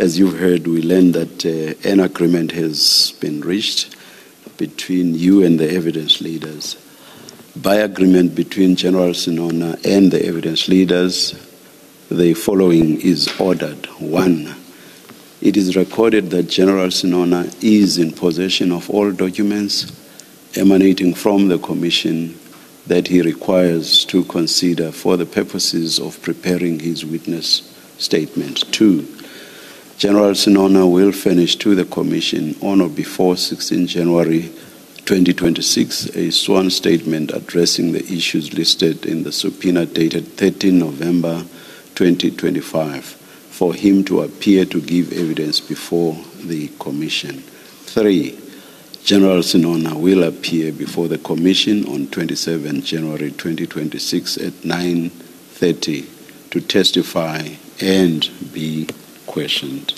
As you've heard, we learned that an agreement has been reached between you and the evidence leaders. By agreement between General Sinona and the evidence leaders, the following is ordered. 1, it is recorded that General Sinona is in possession of all documents emanating from the Commission that he requires to consider for the purposes of preparing his witness statement. 2, General Sinona will furnish to the Commission on or before 16 January 2026 a sworn statement addressing the issues listed in the subpoena dated 13 November 2025 for him to appear to give evidence before the Commission. 3, General Sinona will appear before the Commission on 27 January 2026 at 9:30 to testify and be questioned.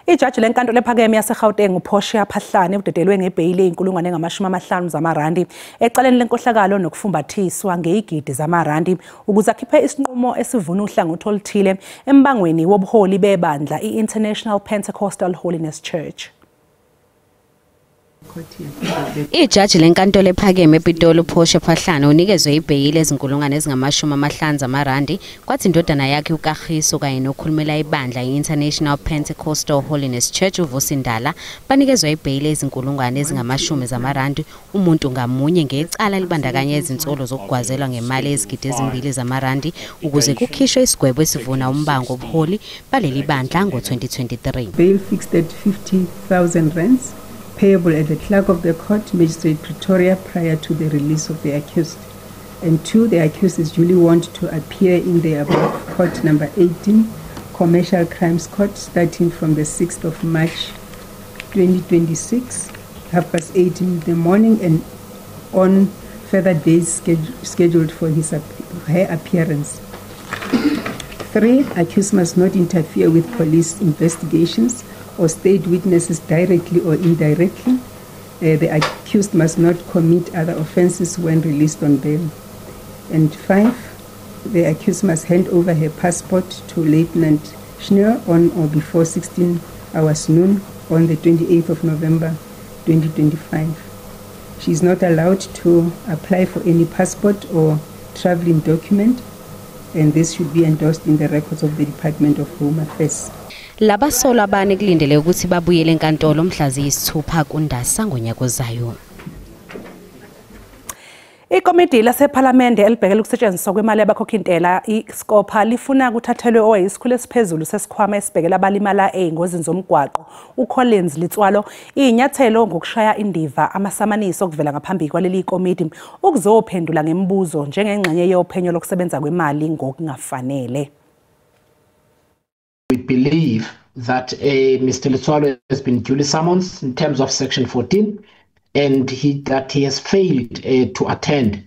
Ijaji lenkantolo ephakeme yaseGauteng uPortia Phahlane udedelwe ngebheyili eyinkulungwane engamashumi zamarandi ecaleni lenkohlakalo nokufumbathiswa ngeigidi zamarandi ukuze akhiphe isinqumo esivuna uhlangothi oluthile embangweni wobuholi bebandla iInternational Pentecostal Holiness Church. Ijaji lenkantolo ephakeme ePitoli uPortia Phahlane unikezwe ibheyili ezinkulungwane ezingamashumi zamarandi kwathi indodana yakhe uKagiso kanye nokhulumela ibandla iInternational Pentecostal Holiness Church uVusindala banikezwe ibheyili ezinkulungwane ezingamashumi zamarandi umuntu ngamunye ngecala libandakanya izinsolo zokugwazelwa ngemali ezigidi ezimbili zamarandi ukuze kukhishwe isigwebo esivuna umbango obuholi baleli bandla ngo-2023. Bail fixed at 50,000 rands. Payable at the clerk of the court, Magistrate Pretoria, prior to the release of the accused. And 2, the accused is duly warned to appear in the above court number 18, Commercial Crimes Court, starting from the 6th of March 2026, 8:30 in the morning, and on further days scheduled for her appearance. 3, accused must not interfere with police investigations or state witnesses directly or indirectly. The accused must not commit other offences when released on bail. And 5, the accused must hand over her passport to Lieutenant Schneur on or before 16 hours noon on the 28th of November 2025. She is not allowed to apply for any passport or travelling document, and this should be endorsed in the records of the Department of Home Affairs. Laba solo abane kulindele ukuthi babuyele enkantolo mhla ziyisithupha kuNdasa ngonyaka ozayo. Ikomiti lasePhalamende elibhekela ukusetshenziswa kwemali yabakhokhi-ntela iSCOPA lifuna kuthathelwe oyisikhulu esiphezulu sesikhwama esibhekela abalimala ey'ngozini zomgwaqo uCollins Litswalo inyathelo ngokushaya indiva amasamaniso okuvela ngaphambi kwaleli komiti ukuzophendula ngemibuzo njengengxenye yophenyo lokusebenza kwemali ngokungafanele. We believe that Mr. Litswalo has been duly summoned in terms of Section 14, and that he has failed to attend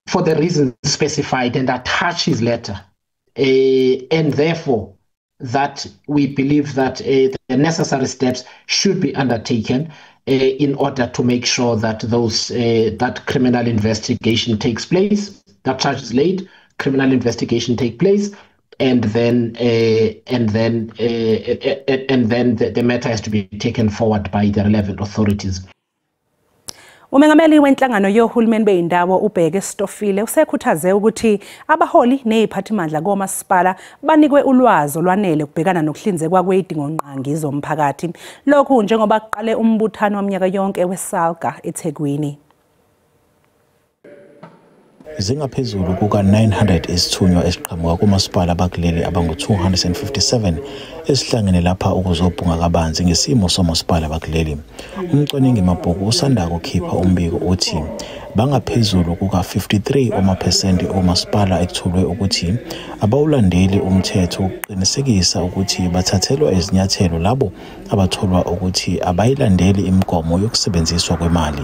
for the reasons specified and attach his letter, and therefore that we believe that the necessary steps should be undertaken in order to make sure that that criminal investigation takes place, that charge is laid, criminal investigation take place. And then the matter has to be taken forward by the relevant authorities. Umengameli wenhlangano yohulumeni beyindawo uBheke Stofile usekhuthaze ukuthi abaholi neziphathimandla komasipala banikwe ulwazi olwanele ukubhekana nokuhlinzekwa kwezidingongqangi zomphakathi. Lokhu njengoba kuqale umbuthano waminyaka yonke weSalga eThekwini. Zingaphezulu kuka-900 isithunywa esiqhamuka kumasipala bakuleli abangu-257 esihlangene lapha ukuzobhunga kabanzi ngesimo somasipala bakuleli. Umcwaningi mabhuku usanda kukhipha umbiko uthi bangaphezulu kuka-53 amaphesenti omasipala ekuthulwe ukuthi abawulandeli umthetho ukuqinisekisa ukuthi bathathelwa izinyathelo labo abatholwa ukuthi abayilandeli imigomo yokusebenziswa kwemali.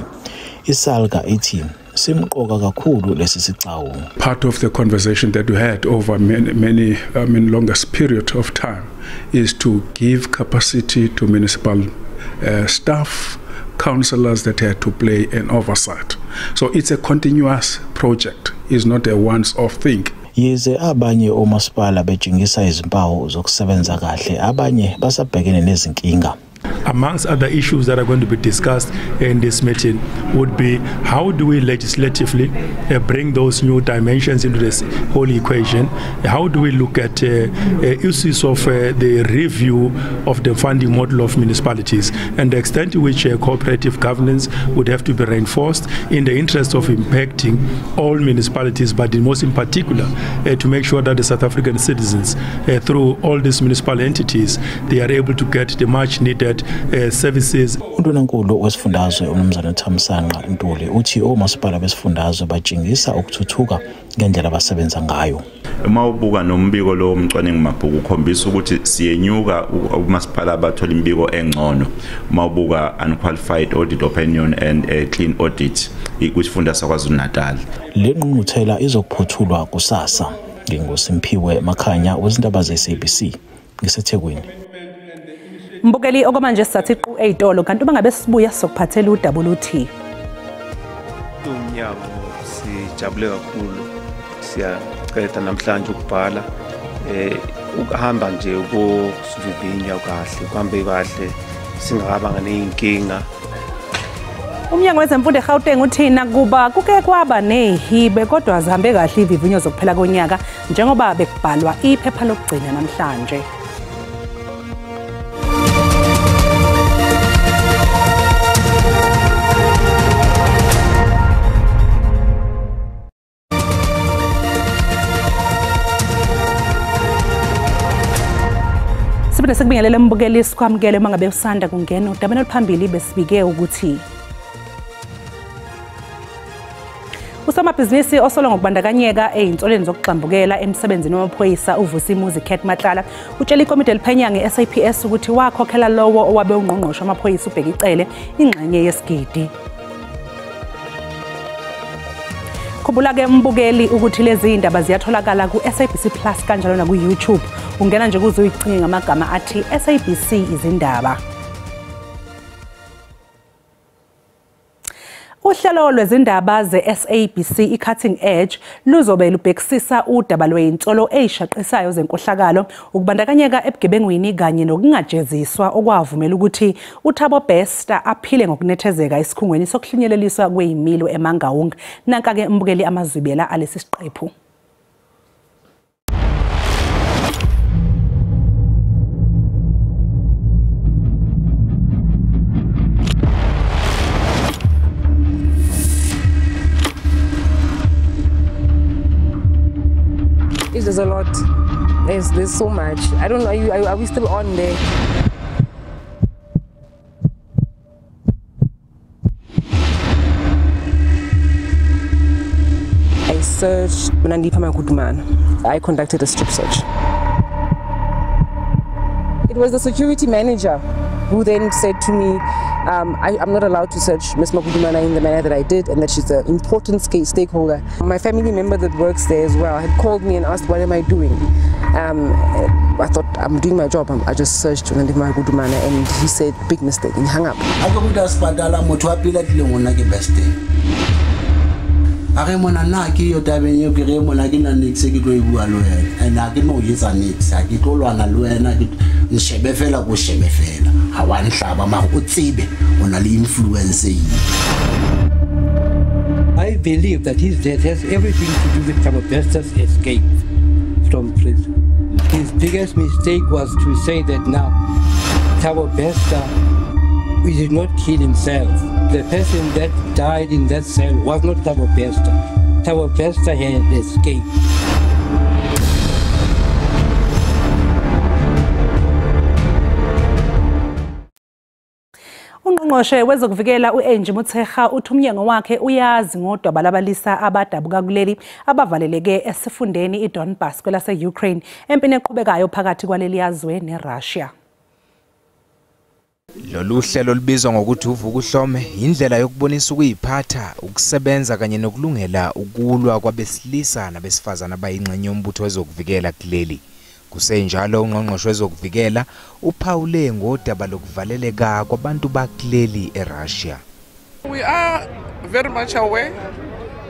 ISalga ithi simqoka kakhulu lesi sicwawu. Part of the conversation that we had over many longest period of time is to give capacity to municipal staff, councillors that had to play an oversight. So it's a continuous project, it's not a once-off thing. Yize abanye omasipala bejingisa izimpawu zokusebenza kahle, abanye basabhekene nezinkinga. Amongst other issues that are going to be discussed in this meeting would be how do we legislatively bring those new dimensions into this whole equation? How do we look at issues of the review of the funding model of municipalities and the extent to which cooperative governance would have to be reinforced in the interest of impacting all municipalities, but most in particular to make sure that the South African citizens through all these municipal entities, they are able to get the much needed services. Undunankulu wesifundazwe uMnumzana Thamsanqa Ntuli uthi omasipala besifundazwe bajingisa ukuthuthuka ngendlela abasebenza ngayo. Uma ubuka nombiko lo mcwaningi mabhuku ukhombisa ukuthi siyenyuka umasipala abathola imbiko engcono. Uma ubuka unqualified audit opinion and clean audit kwisifunda saKwaZulu-Natal. Le ngqungquthela izokuphothulwa kusasa. NgingoSimphiwe Makhanya wezindaba ze-SABC ngiseThekwini. Mbukeli okwamanje sisathi iqu eyitolo kanti bangabe sibuya sokuphathela uWT. Umnyango sijabule kakhulu siyaqeda namhlanje ukubhala ukuhamba nje ukusivivinya kahle kuhambe kahle singabanga nezinkinga. Umnyango wezemfundo eGauteng uthina kuba kuke kwaba nehibe kodwa azihambe kahle ivivinyo zokuphela konyaka njengoba bekubhalwa iphepha lokugcina namhlanje. Sibone sekubingelele mbukeli sikwamukele mangabe usanda kungena udabeni oluphambili besibike ukuthi usomabhizinisi osolo ngokubandakanyeka einsolweni zokuxambukela emsebenzini wamaphoyisa uVusimuzi Cat Matlala utshela ikomiti eliphenya ngeSAPS ukuthi wakhokhela lowo owabe ungqongqoshe wamaphoyisa ubheka icele ingxenye yesigidi. Khumbula ke mbukeli ukuthi lezi indaba ziyatholakala ku SABC Plus kanjalo na ku YouTube. Ungena nje kuze uyicinge ngamagama athi SABC izindaba. Uhlelo lwezindaba ze-SABC iCutting Edge luzobe lubhekisisa udaba lwey'nsolo ey'shaqisayo zenkohlakalo ukubandakanyeka ebugebengwini kanye nokungajeziswa okwavumela ukuthi uThabo Bester aphile ngokunethezeka esikhungweni sokuhlunyeleliswa kwey'milo eMangaung. Nanka-ke mbukeli amazwibela alesi siqephu. There's a lot. There's so much. I don't know. Are we still on there? I searched Nandipha Magudumana. I conducted a strip search. It was the security manager who then said to me, I'm not allowed to search Ms. Magudumana in the manner that I did, and that she's an important stakeholder. My family member that works there as well had called me and asked, what am I doing? I thought, I'm doing my job. I just searched Nandipha Magudumana, and he said, big mistake, and he hung up. I believe that his death has everything to do with Thabo Bester's escape from prison. His biggest mistake was to say that now Thabo Bester did not kill himself. The person that died in that cell was not Thabo Bester. Thabo Bester had escaped. Ungqongqoshe wezokuvikela uAngie Motshekga uthi umnyango wakhe uyazi ngodaba labalisa abadabuka kuleli abavaleleke esifundeni iDonbas kwelase-Ukraine empini eqhubekayo phakathi kwaleli yazwe neRussia. Lolu hlelo olubizwa ngokuthi uvuka uhlome indlela yokubonisa ukuyiphatha, ukusebenza kanye nokulungela ukulwa kwabesilisa nabesifazana abayingxenye yombutho wezokuvikela kuleli. Kusenjalo ungqongqoshe wezokuvikela uphawule ngodaba lokuvaleleka kwabantu bakuleli eRussia. We are very much aware.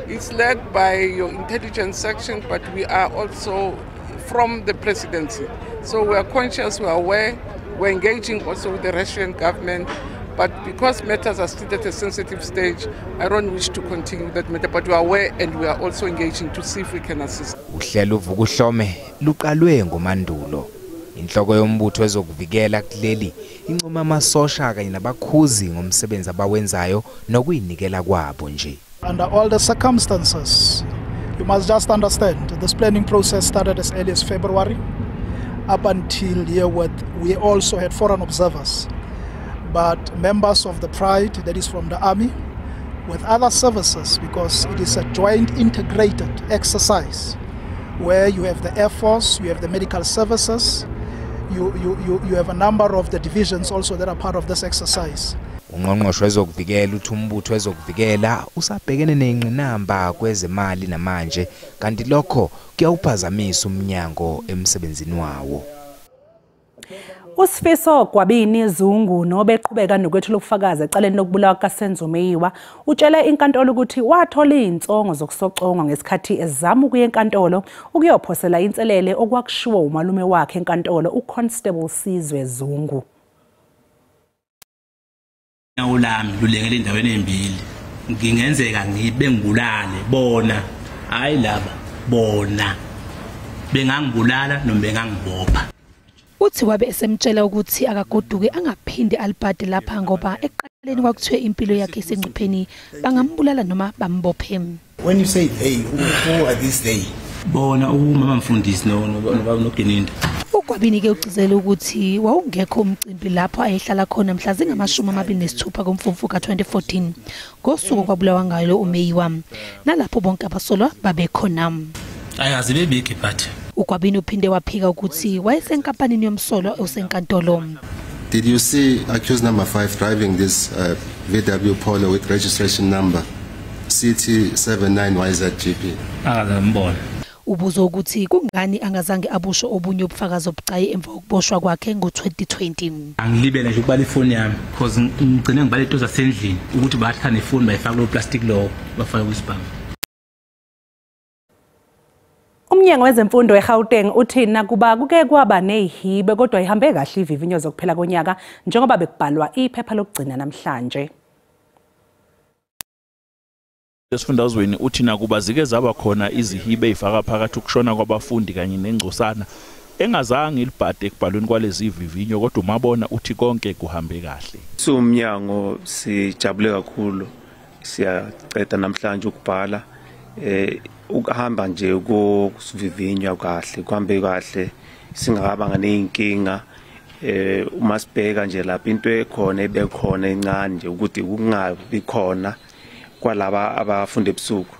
It's led by your intelligence section, but we are also from the presidency. So we are conscious, we are aware, we're engaging also with the Russian government. But because matters are still at a sensitive stage, I don't wish to continue that matter, but we are aware and we are also engaging to see if we can assist. Uhlelo uvuka uhlome luqalwe ngomandulo. Inhloko yombutho wezokuvikela kuleli incoma amasosha kanye nabakhuzi ngomsebenzi abawenzayo nokuyinikela kwabo nje. Under all the circumstances, you must just understand this planning process started as early as February up until here we also had foreign observers. But members of the Pride, that is from the army, with other services, because it is a joint integrated exercise where you have the Air Force, you have the medical services, you have a number of the divisions also that are part of this exercise. Ungqongqoshe wezokuvikela uthi umbutho wezokuvikela usabhekene nezingqinamba kwezemali namanje kanti lokho kuyawuphazamisa umnyango emsebenzini wawo. Usifiso Gwabini Zungu nobeqhubeka nokwethula ubufakazi ecaleni lokubulawa kaSenzo Meyiwa utshele inkantolo ukuthi wathola insongo zokusoconga ngesikhathi ezama ukuya enkantolo ukuyophosela inselele okwakushiwo umalume wakhe enkantolo uConstable Sizwe Zungu. Ulami lulekele endaweni embili ngingenzeka ngibe ngibulale bona hayi laba bona bengangibulala noma bengangibopha. Uthi wabe esemtshela ukuthi akagoduke angaphinde alibhade lapha ngoba eqaleni kwakuthiwe impilo yakhe isengcupheni bangambulala noma bambophe. When you say they, who are these they? Bona umama mfundisi noGeninda. Ugwabini ke ucizela ukuthi wawungekho umcimbi lapho ayehlala khona mhla zingama-26 kuMfumfu ka2014 ngosuku kwabulawa ngayo uMeyiwa nalapho bonke abasolwa babekhona. Ayazi bebiki but Ugwabini uphinde waphika ukuthi wayesenkampanini yomsolo osenkantolo. Did you see accused number 5 driving this VW Polo with registration number CT79YZGP? Akazambona. Ubuzo ukuthi kungani angazange abusho obunye ubufakazi obucayi emva kokuboshwa kwakhe ngo2020. Angilibele nje ukubala ifoni yami because ngigcine ngibala into zasendlini ukuthi bathi nefoni bayifaka lo plastic lo bafaka kwisibhamu. Umnyango wezemfundo eGauteng uthi nakuba kuke kwaba nezihibe kodwa ihambe kahle ivivinyo zokuphela konyaka njengoba bekubhalwa iphepha lokugcina namhlanje. Lesifundazweni uthi nakuba zike zaba khona izihibe ezifaka phakathi ukushona kwabafundi kanye nengcosana engazange ilibhade ekubhalweni kwalezi ivivinyo kodwa umabona uthi konke kuhambe kahle. Umnyango sijabule kakhulu siyaqeda namhlanje ukubhala ukuhamba nje ukuvivinywa kahle kuhambe kahle singakabanga nezinkinga umasibheka nje lapha into ekhona ebekhona encane nje ukuthi kungabi khona kwalaba abafunde ebusuku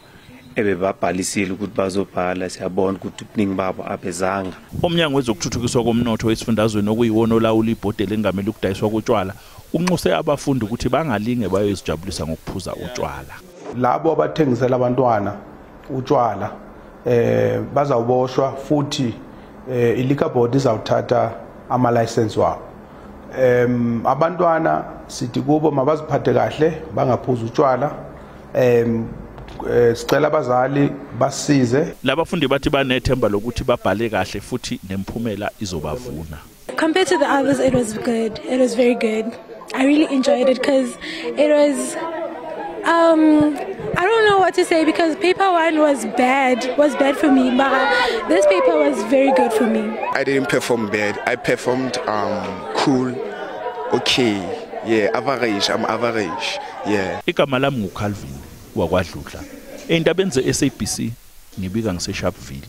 ebebabhalisile ukuthi bazobhala siyabona ukuthi ubuningi babo abezanga. Umnyango wezokuthuthukiswa komnotho wesifundazweni okuyiwona olawula ibhodi elingamele ukudayiswa kotshwala unxuse abafundi ukuthi bangalinge bayozijabulisa ngokuphuza utshwala. Labo abathengisela abantwana utshwala bazawuboshwa futhi iliquor board izawuthatha ama license wabo. Abantwana sithi kubo mabaziphathe kahle bangaphuza utshwala. Sicela abazali basize. Labafundi bathi banethemba lokuthi babhale kahle futhi nemphumela izobavuna. Compared to the others, it was good. It was very good. I really enjoyed it because it was I don't know what to say because paper one was bad for me, but this paper was very good for me. I didn't perform bad. I performed cool, okay, yeah, average. I'm average, yeah. Igama lami nguCalvin wakwaDludla. Endabeni ze-SABC ngibika ngiseSharpeville.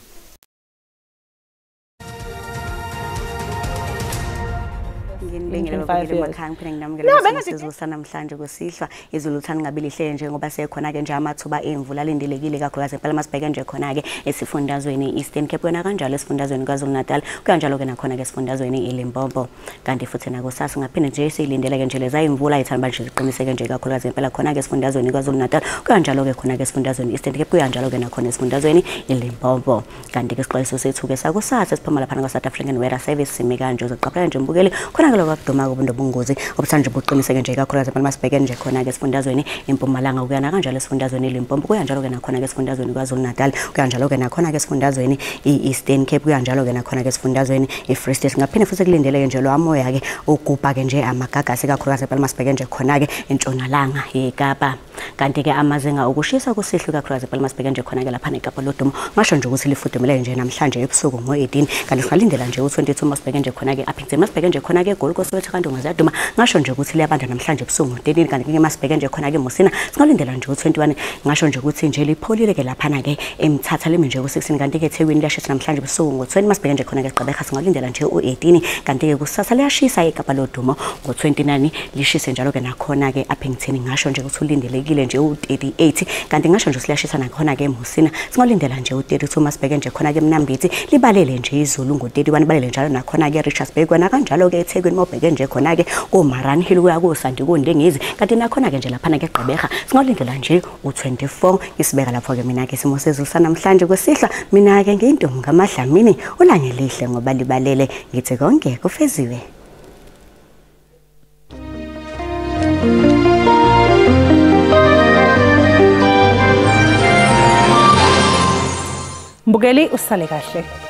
25 years. Sizwe sanamhlanje kusihlwa izulu uthanda ngabe lihle nje ngoba sekhona ke nje amathuba emvula alindelekile kakhulukazi phela masibheke nje khona ke esifundazweni Eastern Cape wena kanjalo esifundazweni KwaZulu-Natal kanjalo ke nakhona ke esifundazweni eLimpopo kanti futhi nakusasa ngaphinde nje silindele ke nje leza imvula ithanda manje ziqiniseke nje kakhulukazi phela khona ke esifundazweni KwaZulu-Natal kanjalo ke khona ke esifundazweni Eastern Cape kanjalo ke nakhona esifundazweni eLimpopo kanti ke isixwayiso sethu ke sakusasa siphuma lapha kwa South African Weather Service simi kanje uzoqaphela nje mbukeli khona ke lokuduma kubungozi obuthanje buqiniseke nje kakhulukazi phela masibheke nje khona ke esifundazweni eMpumalanga kuyana kanjalo esifundazweni eLimpopo kuyanjalo ke nakhona ke esifundazweni KwaZulu-Natal kuyanjalo ke nakhona ke esifundazweni eEastern Cape kuyanjalo ke nakhona ke esifundazweni eFree State ngaphinde futhi kulindele ke nje lo amoya ke ogubha ke nje amagagasi kakhulukazi phela masibheke nje khona ke entshonalanga eKapa kanti ke amazinga okushisa kusihlwa kakhulukazi phela masibheke nje khona ke lapha eKapa lodumo ngasho nje ukuthi lifudumele nje namhlanje ebusuku ngo18 kanti singalindela nje u22 masibheke nje khona ke Upington masibheke nje khona ke eGold Coast wethu kanti ungazaduma ngasho nje ukuthi liyabanda namhlanje ebusuku ngo13 kanti ke masibheke nje khona ke Musina singalindela nje u21 ngasho nje ukuthi nje lipholile ke lapha na ke eMthatha limi nje ku16 kanti ke eThekwini liyashisa namhlanje ebusuku ngo20 masibheke nje khona ke Gqeberha singalindela nje u18 kanti ke kusasa liyashisa eKapa lodumo ngo29 lishise njalo ke nakhona ke Upington ngasho nje ukuthi ulindelekile nje u38 kanti ngasho nje siliyashisa nakhona ke Musina singalindela nje u32 masibheke nje khona ke Mnambithi libalele nje izulu ngo31 balele njalo nakhona ke Richards Bay kwana kanjalo ke eThekwini mobheke nje khona ke koMaran Hill kuya kuSandi kuNdengezi kanti nakhona ke nje lapha na ke Gqeberha singalindela nje u24 isibeka lapho ke mina ke simo sezulu sanamhlanje kwesihla mina ke ngiyintombi kaMadlamini ulangelihle ngoba libalele ngithi konke kufeziwe. Mbukeli usale kahle.